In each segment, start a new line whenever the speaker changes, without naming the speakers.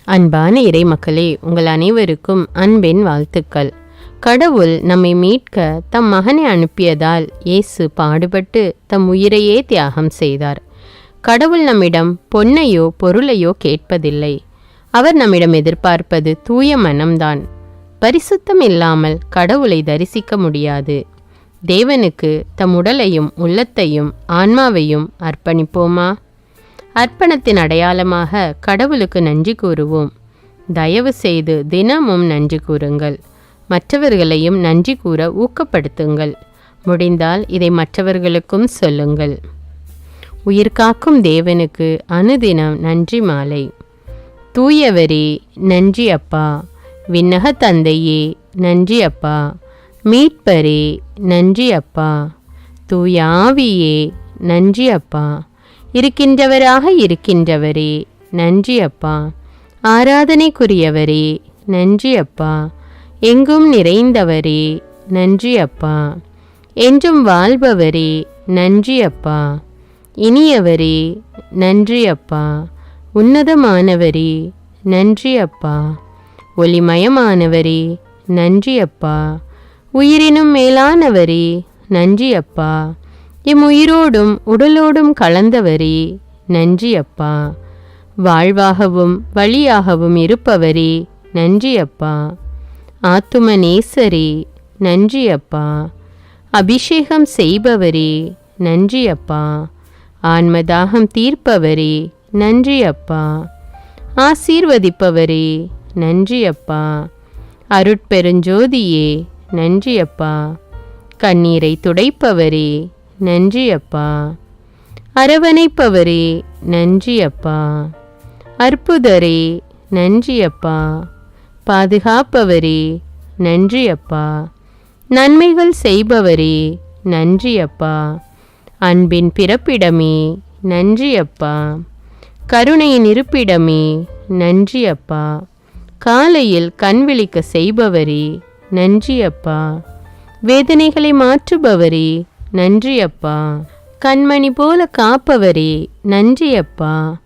அன்பான இறைமக்களே, உங்கள் அனைவருக்கும் அன்பின் வாழ்த்துக்கள். கடவுள் நம்மை மீட்க தம் மகனை அனுப்பியதால் இயேசு பாடுபட்டு தம் உயிரையே தியாகம் செய்தார். கடவுள் நம்மிடம் பொன்னையோ பொருளையோ கேட்பதில்லை. அவர் நம்மிடம் எதிர்பார்ப்பது தூய மனம்தான். பரிசுத்தம் இல்லாமல் கடவுளை தரிசிக்க முடியாது. தேவனுக்கு தம் உடலையும் உள்ளத்தையும் ஆன்மாவையும் அர்ப்பணிப்போமா? அர்ப்பணத்தின் அடையாளமாக கடவுளுக்கு நன்றி கூறுவோம். தயவு செய்து தினமும் நன்றி கூறுங்கள். மற்றவர்களையும் நன்றி கூற ஊக்கப்படுத்துங்கள். முடிந்தால் இதை மற்றவர்களுக்கும் சொல்லுங்கள். உயிர்காக்கும் தேவனுக்கு அனுதினம் நன்றி மாலை. தூயவரே நன்றி அப்பா. விண்ணக தந்தையே நன்றி அப்பா. மீட்பரே நன்றி அப்பா. தூய ஆவியே நன்றி அப்பா. இருக்கின்றவராக இருக்கின்றவரே நன்றி அப்பா. ஆராதனைக்குரியவரே நன்றி அப்பா. எங்கும் நிறைந்தவரே நன்றி அப்பா. என்றும் வாழ்பவரே நன்றி அப்பா. இனியவரே நன்றி அப்பா. உன்னதமானவரே நன்றி அப்பா. ஒளிமயமானவரே நன்றி அப்பா. உயிரினும் மேலானவரே நன்றி அப்பா. எம் உயிரோடும் உடலோடும் கலந்தவரே நன்றி அப்பா. வாழ்வாகவும் வழியாகவும் இருப்பவரே நன்றி அப்பா. ஆத்தும நேசரே நன்றி அப்பா. அபிஷேகம் செய்பவரே நன்றி அப்பா. ஆன்மதாகம் தீர்ப்பவரே நன்றி அப்பா. ஆசீர்வதிப்பவரே நன்றி அப்பா. அருட்பெருஞ்சோதியே நன்றி அப்பா. கண்ணீரை துடைப்பவரே நன்றி அப்பா. அரவணைப்பவரே நன்றி அப்பா. அற்புதரே நன்றி அப்பா. பாதுகாப்பவரே நன்றி அப்பா. நன்மைகள் செய்பவரே நன்றி அப்பா. அன்பின் பிறப்பிடமே நன்றி அப்பா. கருணையின் இருப்பிடமே நன்றி அப்பா. காலையில் கண் விழிக்க செய்பவரே நன்றி அப்பா. வேதனைகளை மாற்றுபவரே நன்றி அப்பா. கண்மணி போல காப்பவரே நன்றி அப்பா.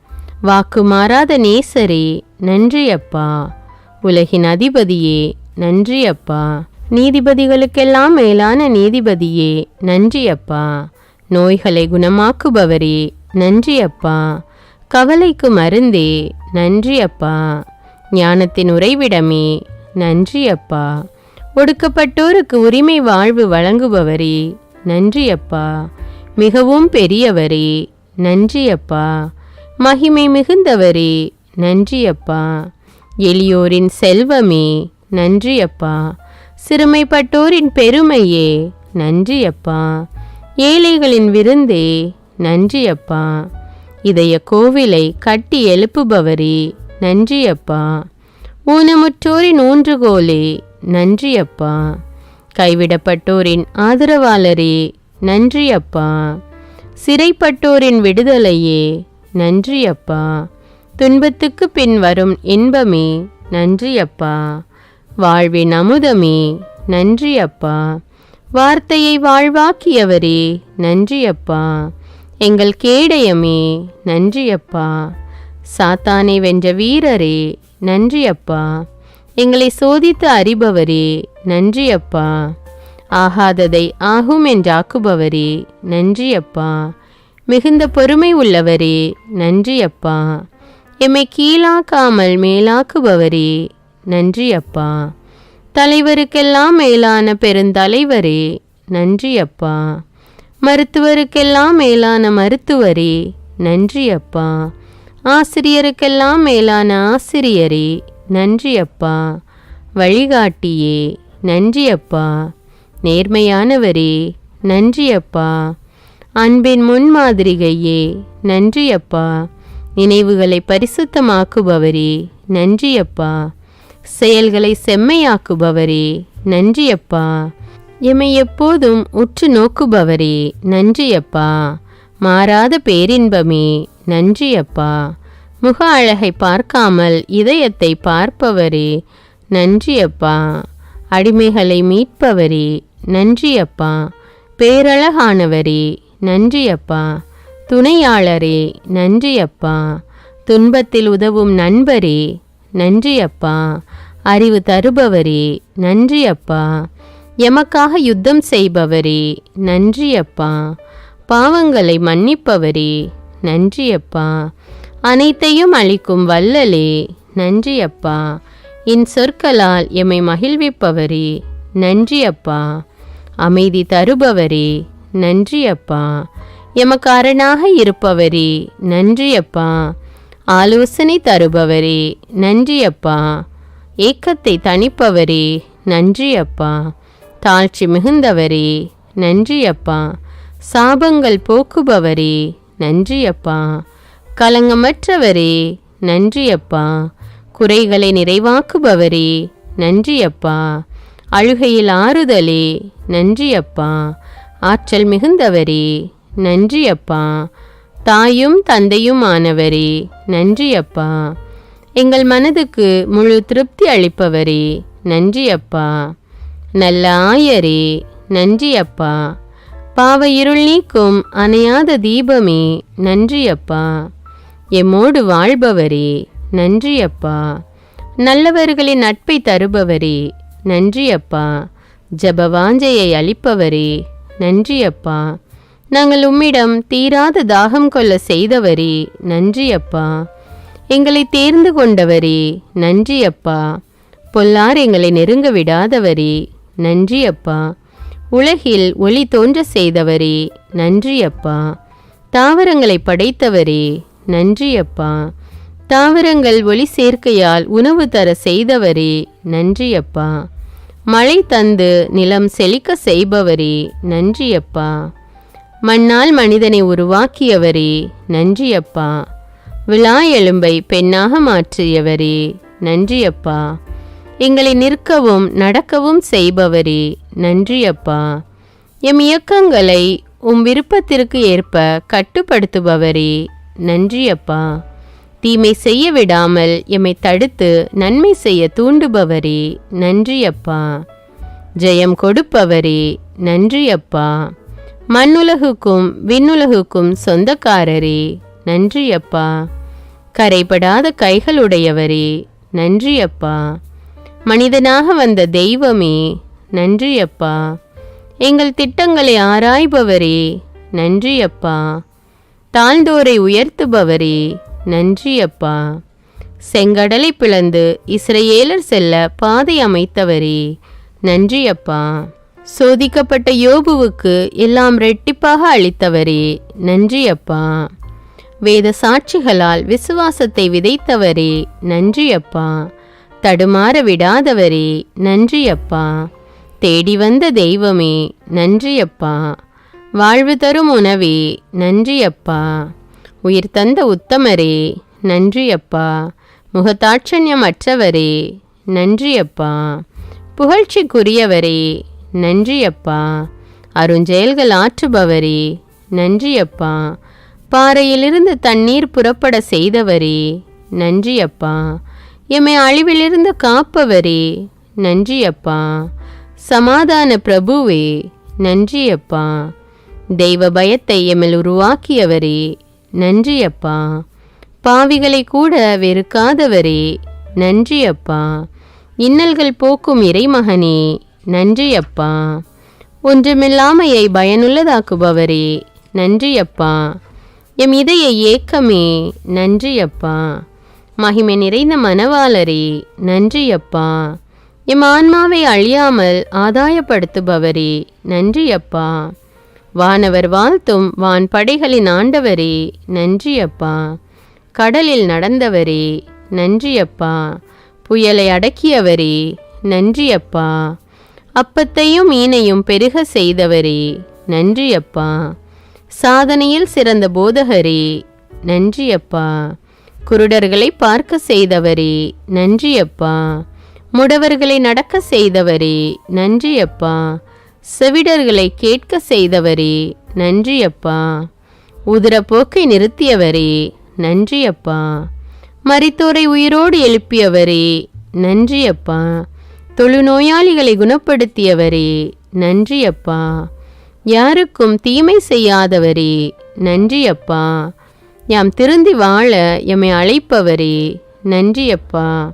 வாக்கு மாறாத நேசரே நன்றி அப்பா. உலகின் அதிபதியே நன்றி அப்பா. நீதிபதிகளுக்கெல்லாம் மேலான நீதிபதியே நன்றி அப்பா. நோய்களை குணமாக்குபவரே நன்றி அப்பா. கவலைக்கு மருந்தே நன்றி அப்பா. ஞானத்தின் உறைவிடமே நன்றி அப்பா. ஒடுக்கப்பட்டோருக்கு உரிமை வாழ்வு வழங்குபவரே நன்றி அப்பா. மிகவும் பெரியவரே நன்றி அப்பா. மகிமை மிகுந்தவரே நன்றி அப்பா. எளியோரின் செல்வமே நன்றி அப்பா. சிறுமைப்பட்டோரின் பெருமையே நன்றி அப்பா. ஏழைகளின் விருந்தே நன்றி அப்பா. இதய கோவிலை கட்டி எழுப்புபவரே நன்றி அப்பா. ஊனமுற்றோரின் ஊன்றுகோலே நன்றி அப்பா. கைவிடப்பட்டோரின் ஆதரவாளரே நன்றி அப்பா. சிறைப்பட்டோரின் விடுதலையே நன்றி அப்பா. துன்பத்துக்கு பின் வரும் இன்பமே நன்றி அப்பா. வாழ்வின் அமுதமே நன்றி அப்பா. வார்த்தையை வாழ்வாக்கியவரே நன்றி அப்பா. எங்கள் கேடயமே நன்றி அப்பா. சாத்தானை வென்ற வீரரே நன்றி அப்பா. எங்களை சோதித்து அறிபவரே நன்றி அப்பா. ஆகாததை ஆகும் என்றாக்குபவரே நன்றி அப்பா. மிகுந்த பொறுமை உள்ளவரே நன்றி அப்பா. எம்மை கீழாக்காமல் மேலாக்குபவரே நன்றி அப்பா. தலைவருக்கெல்லாம் மேலான பெருந்தலைவரே நன்றி அப்பா. மருத்துவருக்கெல்லாம் மேலான மருத்துவரே நன்றி அப்பா. ஆசிரியருக்கெல்லாம் மேலான ஆசிரியரே நன்றி அப்பா. வழிகாட்டியே நன்றி அப்பா. நேர்மையானவரே நன்றி அப்பா. அன்பின் முன்மாதிரிகையே நன்றி அப்பா. நினைவுகளை பரிசுத்தமாக்குபவரே நன்றி அப்பா. செயல்களை செம்மையாக்குபவரே நன்றி அப்பா. எம்மை எப்போதும் உற்று நோக்குபவரே நன்றி அப்பா. மாறாத பேரின்பமே நன்றி அப்பா. முக அழகை பார்க்காமல் இதயத்தை பார்ப்பவரே நன்றி அப்பா. அடிமைகளை மீட்பவரே நன்றி அப்பா. பேரழகானவரே நன்றி அப்பா. துணையாளரே நன்றி அப்பா. துன்பத்தில் உதவும் நண்பரே நன்றி அப்பா. அறிவு தருபவரே நன்றி அப்பா. எமக்காக யுத்தம் செய்பவரே நன்றி அப்பா. பாவங்களை மன்னிப்பவரே நன்றி அப்பா. அனைத்தையும் அளிக்கும் வல்லலே நன்றி அப்பா. என் சொற்களால் எம்மை மகிழ்விப்பவரே நன்றி அப்பா. அமைதி தருபவரே நன்றி அப்பா. எமக்கு அரணாக இருப்பவரே நன்றி அப்பா. ஆலோசனை தருபவரே நன்றி அப்பா. ஏக்கத்தை தணிப்பவரே நன்றி அப்பா. தாழ்ச்சி மிகுந்தவரே நன்றி அப்பா. சாபங்கள் போக்குபவரே நன்றி அப்பா. கலங்கமற்றவரே நன்றி அப்பா. குறைகளை நிறைவாக்குபவரே நன்றி அப்பா. அழுகையில் ஆறுதலே நன்றி அப்பா. ஆற்றல் மிகுந்தவரே நன்றி அப்பா. தாயும் தந்தையும் ஆனவரே நன்றி அப்பா. எங்கள் மனதுக்கு முழு திருப்தி அளிப்பவரே நன்றி அப்பா. நல்ல ஆயரே நன்றி அப்பா. பாவ இருள் நீக்கும் அணையாத தீபமே நன்றி அப்பா. எம்மோடு வாழ்பவரே நன்றி அப்பா. நல்லவர்களின் நட்பை தருபவரே நன்றி அப்பா. ஜபவாஞ்சையை அளிப்பவரே நன்றி அப்பா. நாங்கள் உம்மிடம் தீராத தாகம் கொள்ள செய்தவரே நன்றி அப்பா. எங்களை தேர்ந்து கொண்டவரே நன்றி அப்பா. பொல்லார் எங்களை நெருங்க விடாதவரே நன்றி அப்பா. உலகில் ஒளி தோன்ற செய்தவரே நன்றி அப்பா. தாவரங்களை படைத்தவரே நன்றி அப்பா. தாவரங்கள் ஒளி சேர்க்கையால் உணவு தர செய்தவரே நன்றி அப்பா. மழை தந்து நிலம் செழிக்க செய்பவரே நன்றி அப்பா. மண்ணால் மனிதனை உருவாக்கியவரே நன்றி அப்பா. விழா எலும்பை பெண்ணாக மாற்றியவரே நன்றி அப்பா. எங்களை நிற்கவும் நடக்கவும் செய்பவரே நன்றி அப்பா. எம் இயக்கங்களை உம் விருப்பத்திற்கு ஏற்ப கட்டுப்படுத்துபவரே நன்றி அப்பா. தீமை செய்ய விடாமல் எம்மை தடுத்து நன்மை செய்ய தூண்டுபவரே நன்றி அப்பா. ஜெயம் கொடுப்பவரே நன்றி அப்பா. மண்ணுலகுக்கும் விண்ணுலகுக்கும் சொந்தக்காரரே நன்றி அப்பா. கரைபடாத கைகளுடையவரே நன்றி அப்பா. மனிதனாக வந்த தெய்வமே நன்றி அப்பா. எங்கள் திட்டங்களை ஆராய்பவரே நன்றி அப்பா. தாழ்ந்தோரை உயர்த்துபவரே நன்றி அப்பா. செங்கடலை பிளந்து இஸ்ரவேலர் செல்ல பாதை அமைத்தவரே நன்றி அப்பா. சோதிக்கப்பட்ட யோபுவுக்கு எல்லாம் ரெட்டிப்பாக அளித்தவரே நன்றி அப்பா. வேத சாட்சிகளால் விசுவாசத்தை விதைத்தவரே நன்றி அப்பா. தடுமாற விடாதவரே நன்றி அப்பா. தேடி வந்த தெய்வமே நன்றி அப்பா. வாழ்வு தரும் உணவே நன்றி அப்பா. உயிர் தந்த உத்தமரே நன்றி அப்பா. முகதாட்சண்யமற்றவரே நன்றி அப்பா. புகழ்ச்சிக்குரியவரே நன்றி அப்பா. அருஞ்செயல்கள் ஆற்றுபவரே நன்றி அப்பா. பாறையிலிருந்து தண்ணீர் புறப்பட செய்தவரே நன்றி அப்பா. எம்மை அழிவிலிருந்து காப்பவரே நன்றி அப்பா. சமாதான பிரபுவே நன்றி அப்பா. தெய்வ பயத்தை எம்மில் உருவாக்கியவரே நன்றி அப்பா. பாவிகளை கூட வெறுக்காதவரே நன்றி அப்பா. இன்னல்கள் போக்கும் இறைமகனே நன்றி அப்பா. ஒன்றுமில்லாமையை பயனுள்ளதாக்குபவரே நன்றி அப்பா. எம் இதய ஏக்கமே நன்றி அப்பா. மகிமை நிறைந்த மனவாளரே நன்றி அப்பா. எம் ஆன்மாவை அழியாமல் ஆதாயப்படுத்துபவரே நன்றி அப்பா. வானவர் வாழ்த்தும் வான் படைகளின் ஆண்டவரே நன்றி அப்பா. கடலில் நடந்தவரே நன்றி அப்பா. புயலை அடக்கியவரே நன்றி அப்பா. அப்பத்தையும் மீனையும் பெருக செய்தவரே நன்றி அப்பா. சாதனையில் சிறந்த போதகரே நன்றி அப்பா. குருடர்களை பார்க்க செய்தவரே நன்றி அப்பா. முடவர்களை நடக்க செய்தவரே நன்றி அப்பா. செவிடர்களை கேட்க செய்தவரே நன்றி அப்பா. உதிரப்போக்கை நிறுத்தியவரே நன்றி அப்பா. மரித்தோரை உயிரோடு எழுப்பியவரே நன்றி அப்பா. தொழுநோயாளிகளை குணப்படுத்தியவரே நன்றி அப்பா. யாருக்கும் தீமை செய்யாதவரே நன்றி அப்பா. யாம் திருந்தி வாழ எம்மை அழைப்பவரே நன்றி அப்பா.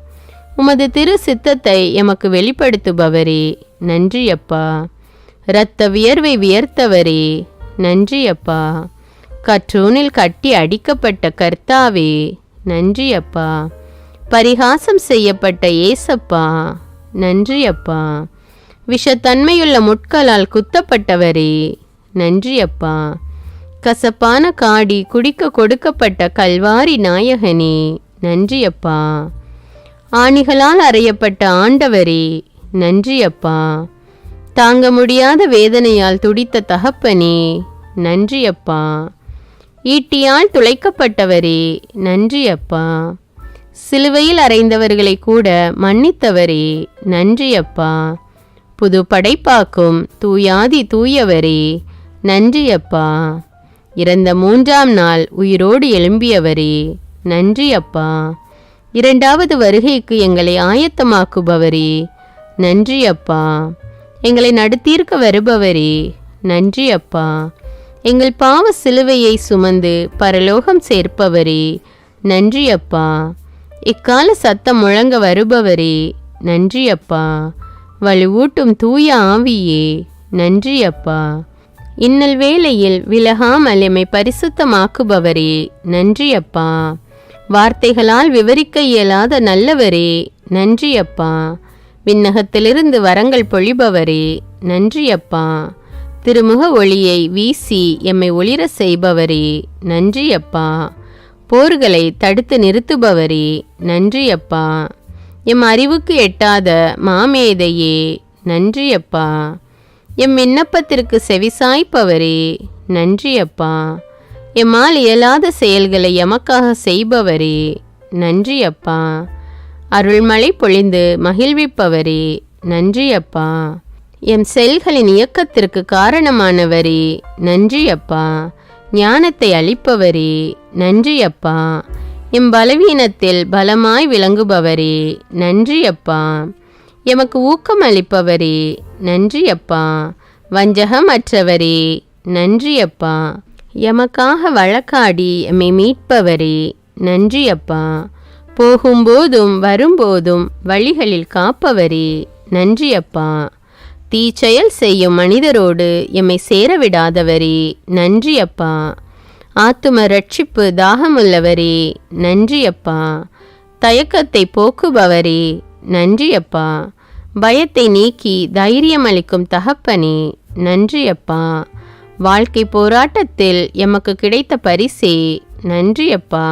உமது திரு சித்தத்தை எமக்கு வெளிப்படுத்துபவரே, நன்றியப்பா. இரத்த வியர்வை வியர்த்தவரே, நன்றியப்பா. கற்றூனில் கட்டி அடிக்கப்பட்ட கர்த்தாவே, நன்றியப்பா. பரிகாசம் செய்யப்பட்ட ஏசப்பா, நன்றியப்பா. விஷத்தன்மையுள்ள முட்களால் குத்தப்பட்டவரே, நன்றியப்பா. கசப்பான காடி குடிக்க கொடுக்கப்பட்ட கல்வாரி நாயகனே, நன்றியப்பா. ஆணிகளால் அறையப்பட்ட ஆண்டவரே, நன்றியப்பா. தாங்க முடியாத வேதனையால் துடித்த தகப்பனே, நன்றியப்பா. ஈட்டியால் துளைக்கப்பட்டவரே, நன்றியப்பா. சிலுவையில் அறைந்தவர்களை கூட மன்னித்தவரே, நன்றியப்பா. புது படைப்பாக்கும் தூயாதி தூயவரே, நன்றியப்பா. இறந்த 3ஆம் நாள் உயிரோடு எழும்பியவரே, நன்றியப்பா. 2வது வருகைக்கு எங்களை ஆயத்தமாக்குபவரே, நன்றியப்பா. எங்களை நடுத்தீர்க்க வருபவரே, நன்றியப்பா. எங்கள் பாவ சிலுவையை சுமந்து பரலோகம் சேர்ப்பவரே, நன்றியப்பா. இக்கால சத்தம் முழங்க வருபவரே, நன்றியப்பா. வலுவூட்டும் தூய ஆவியே, நன்றியப்பா. இன்னல் வேளையில் விலகாமல் எம்மை பரிசுத்தமாக்குபவரே, நன்றியப்பா. வார்த்தைகளால் விவரிக்க இயலாத நல்லவரே, நன்றியப்பா. விண்ணகத்திலிருந்து வரங்கள் பொழிபவரே, நன்றியப்பா. திருமுக ஒளியை வீசி எம்மை ஒளிர செய்பவரே, நன்றியப்பா. போர்களை தடுத்து நிறுத்துபவரே, நன்றியப்பா. எம் அறிவுக்கு எட்டாத மாமேதையே, நன்றியப்பா. எம் விண்ணப்பத்திற்கு செவிசாய்ப்பவரே, நன்றியப்பா. எம்மால் இயலாத செயல்களை எமக்காக செய்பவரே, நன்றியப்பா. அருள்மழை பொழிந்து மகிழ்விப்பவரே, நன்றியப்பா. எம் செல்களின் இயக்கத்திற்கு காரணமானவரே, நன்றியப்பா. ஞானத்தை அளிப்பவரே, நன்றியப்பா. எம் பலவீனத்தில் பலமாய் விளங்குபவரே, நன்றியப்பா. எமக்கு ஊக்கம் அளிப்பவரே, நன்றியப்பா. வஞ்சகம் அற்றவரே, நன்றியப்பா. எமக்காக வழக்காடி எம்மை மீட்பவரே, நன்றியப்பா. போகும்போதும் வரும்போதும் வழிகளில் காப்பவரே, நன்றியப்பா. தீச்செயல் செய்யும் மனிதரோடு எம்மை சேரவிடாதவரே, நன்றியப்பா. ஆத்தும ரட்சிப்பு தாகமுள்ளவரே, நன்றியப்பா. தயக்கத்தை போக்குபவரே, நன்றியப்பா. பயத்தை நீக்கி தைரியமளிக்கும் தகப்பனே, நன்றியப்பா. வாழ்க்கை போராட்டத்தில் எமக்கு கிடைத்த பரிசே, நன்றியப்பா.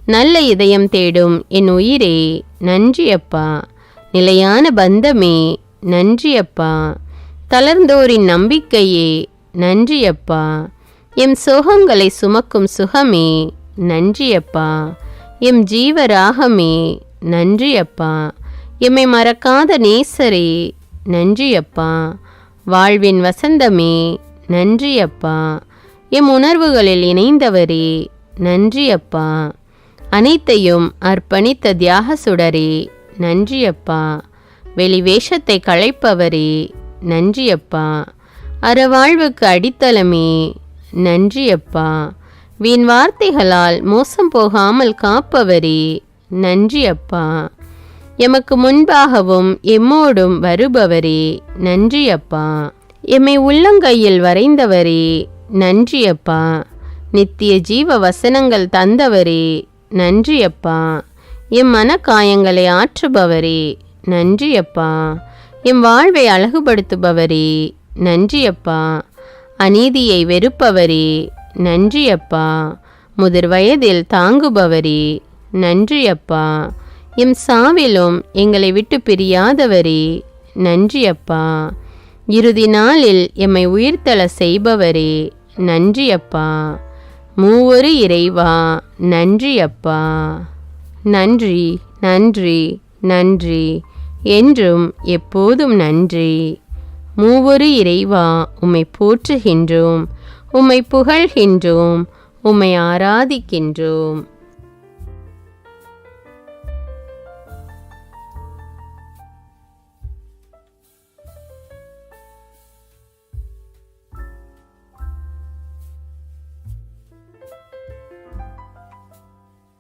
நல்ல இதயம் தேடும் என் உயிரே, நன்றியப்பா. நிலையான பந்தமே, நன்றியப்பா. தளர்ந்தோரின் நம்பிக்கையே, நன்றியப்பா. எம் சோகங்களை சுமக்கும் சுகமே, நன்றியப்பா. எம் ஜீவராகமே, நன்றியப்பா. எம்மை மறக்காத நேசரே, நன்றியப்பா. வாழ்வின் வசந்தமே, நன்றியப்பா. எம் உணர்வுகளில் இணைந்தவரே, நன்றியப்பா. அனைத்தையும் அர்ப்பணித்த தியாக சுடரே, நன்றியப்பா. வெளிவேஷத்தை களைப்பவரே, நன்றியப்பா. அறவாழ்வுக்கு அடித்தளமே, நன்றியப்பா. வீண் வார்த்தைகளால் மோசம் போகாமல் காப்பவரே, நன்றியப்பா. எமக்கு முன்பாகவும் எம்மோடும் வருபவரே, நன்றியப்பா. எம்மை உள்ளங்கையில் வரைந்தவரே, நன்றியப்பா. நித்திய ஜீவ வசனங்கள் தந்தவரே, நன்றியப்பா. எம் மனக்காயங்களை ஆற்றுபவரே, நன்றியப்பா. எம் வாழ்வை அழகுபடுத்துபவரே, நன்றியப்பா. அநீதியை வெறுப்பவரே, நன்றியப்பா. முதிர் வயதில் தாங்குபவரே, நன்றியப்பா. எம் சாவிலும் எங்களை விட்டு பிரியாதவரே, நன்றியப்பா. இறுதி நாளில் எம்மை உயிர்த்தெழ செய்பவரே, நன்றியப்பா. மூவொரு இறைவா, நன்றியப்பா. நன்றி, நன்றி, நன்றி. என்றும் எப்போதும் நன்றி. மூவொரு இறைவா, உம்மை போற்றுகின்றோம், உம்மை புகழ்கின்றோம், உம்மை ஆராதிக்கின்றோம்.